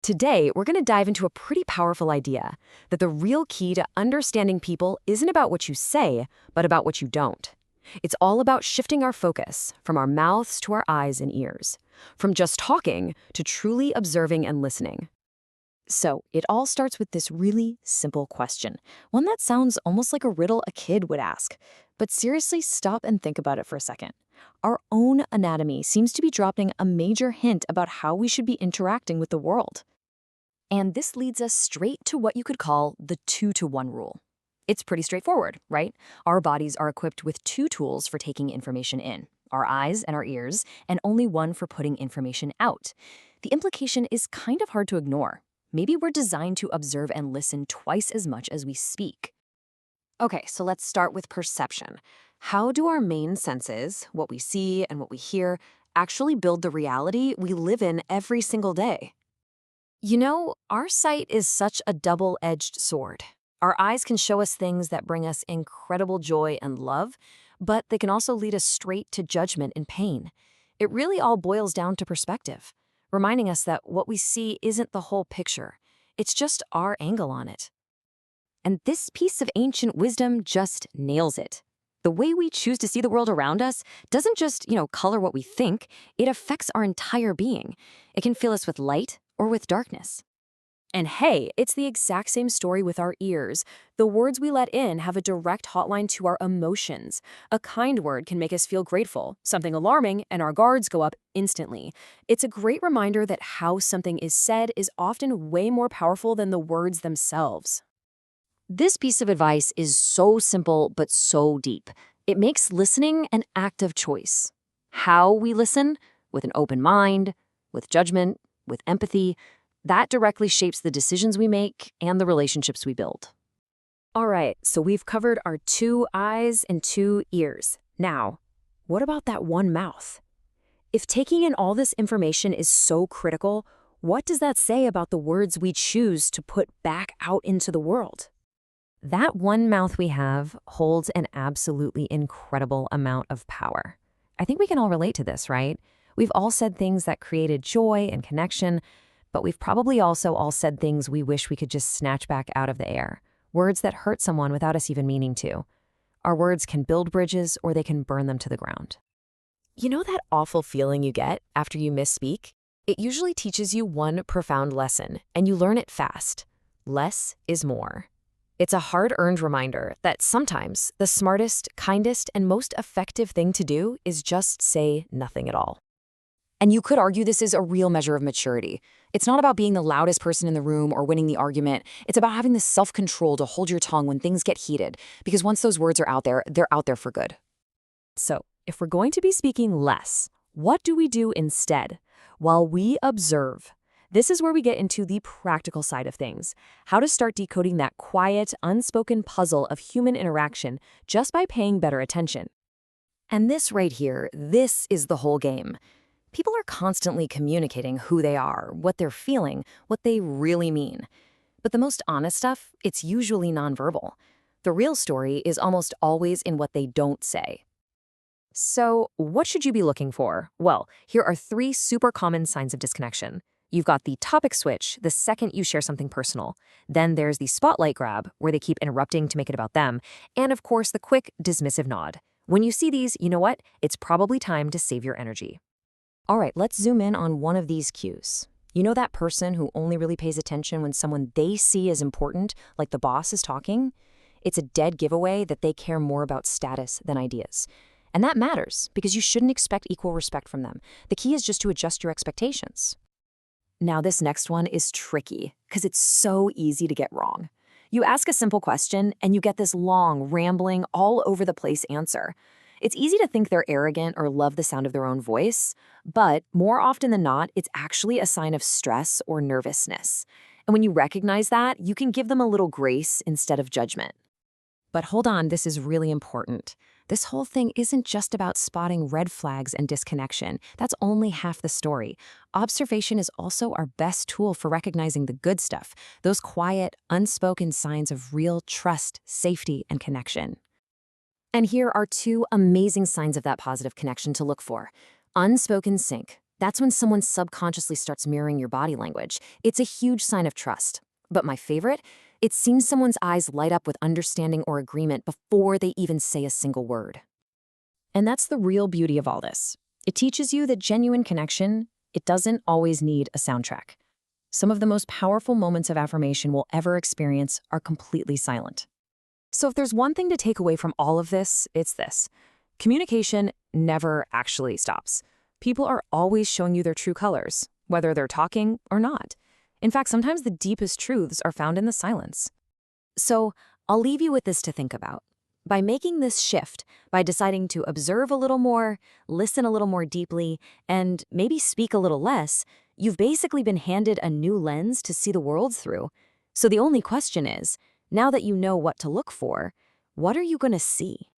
Today, we're going to dive into a pretty powerful idea that the real key to understanding people isn't about what you say, but about what you don't. It's all about shifting our focus from our mouths to our eyes and ears, from just talking to truly observing and listening. So, it all starts with this really simple question, one that sounds almost like a riddle a kid would ask. But seriously, stop and think about it for a second. Our own anatomy seems to be dropping a major hint about how we should be interacting with the world. And this leads us straight to what you could call the 2-to-1 rule. It's pretty straightforward, right? Our bodies are equipped with two tools for taking information in, our eyes and our ears, and only one for putting information out. The implication is kind of hard to ignore. Maybe we're designed to observe and listen twice as much as we speak. Okay, so let's start with perception. How do our main senses, what we see and what we hear, actually build the reality we live in every single day? You know, our sight is such a double-edged sword. Our eyes can show us things that bring us incredible joy and love, but they can also lead us straight to judgment and pain. It really all boils down to perspective, reminding us that what we see isn't the whole picture. It's just our angle on it. And this piece of ancient wisdom just nails it. The way we choose to see the world around us doesn't just, color what we think. It affects our entire being. It can fill us with light or with darkness. And hey, it's the exact same story with our ears. The words we let in have a direct hotline to our emotions. A kind word can make us feel grateful, something alarming, and our guards go up instantly. It's a great reminder that how something is said is often way more powerful than the words themselves. This piece of advice is so simple but so deep. It makes listening an active choice. How we listen, with an open mind, with judgment, with empathy, that directly shapes the decisions we make and the relationships we build. All right, so we've covered our 2 eyes and 2 ears. Now, what about that one mouth? If taking in all this information is so critical, what does that say about the words we choose to put back out into the world? That one mouth we have holds an absolutely incredible amount of power. I think we can all relate to this, right? We've all said things that created joy and connection, but we've probably also all said things we wish we could just snatch back out of the air. Words that hurt someone without us even meaning to. Our words can build bridges or they can burn them to the ground. You know that awful feeling you get after you misspeak? It usually teaches you one profound lesson, and you learn it fast. Less is more. It's a hard-earned reminder that sometimes the smartest, kindest, and most effective thing to do is just say nothing at all. And you could argue this is a real measure of maturity. It's not about being the loudest person in the room or winning the argument. It's about having the self-control to hold your tongue when things get heated, because once those words are out there, they're out there for good. So, if we're going to be speaking less, what do we do instead? While we observe. This is where we get into the practical side of things, how to start decoding that quiet, unspoken puzzle of human interaction just by paying better attention. And this right here, this is the whole game. People are constantly communicating who they are, what they're feeling, what they really mean. But the most honest stuff, it's usually nonverbal. The real story is almost always in what they don't say. So, what should you be looking for? Well, here are 3 super common signs of disconnection. You've got the topic switch the second you share something personal. Then there's the spotlight grab, where they keep interrupting to make it about them. And of course, the quick, dismissive nod. When you see these, you know what? It's probably time to save your energy. All right, let's zoom in on one of these cues. You know that person who only really pays attention when someone they see as important, like the boss, is talking? It's a dead giveaway that they care more about status than ideas. And that matters, because you shouldn't expect equal respect from them. The key is just to adjust your expectations. Now, this next one is tricky, because it's so easy to get wrong. You ask a simple question, and you get this long, rambling, all-over-the-place answer. It's easy to think they're arrogant or love the sound of their own voice, but more often than not, it's actually a sign of stress or nervousness. And when you recognize that, you can give them a little grace instead of judgment. But hold on, this is really important. This whole thing isn't just about spotting red flags and disconnection. That's only half the story. Observation is also our best tool for recognizing the good stuff, those quiet, unspoken signs of real trust, safety, and connection. And here are 2 amazing signs of that positive connection to look for. Unspoken sync. That's when someone subconsciously starts mirroring your body language. It's a huge sign of trust. But my favorite? It's seeing someone's eyes light up with understanding or agreement before they even say a single word. And that's the real beauty of all this. It teaches you that genuine connection, it doesn't always need a soundtrack. Some of the most powerful moments of affirmation we'll ever experience are completely silent. So if there's one thing to take away from all of this, it's this. Communication never actually stops. People are always showing you their true colors, whether they're talking or not. In fact, sometimes the deepest truths are found in the silence. So I'll leave you with this to think about. By making this shift, by deciding to observe a little more, listen a little more deeply, and maybe speak a little less, you've basically been handed a new lens to see the world through. So the only question is, now that you know what to look for, what are you going to see?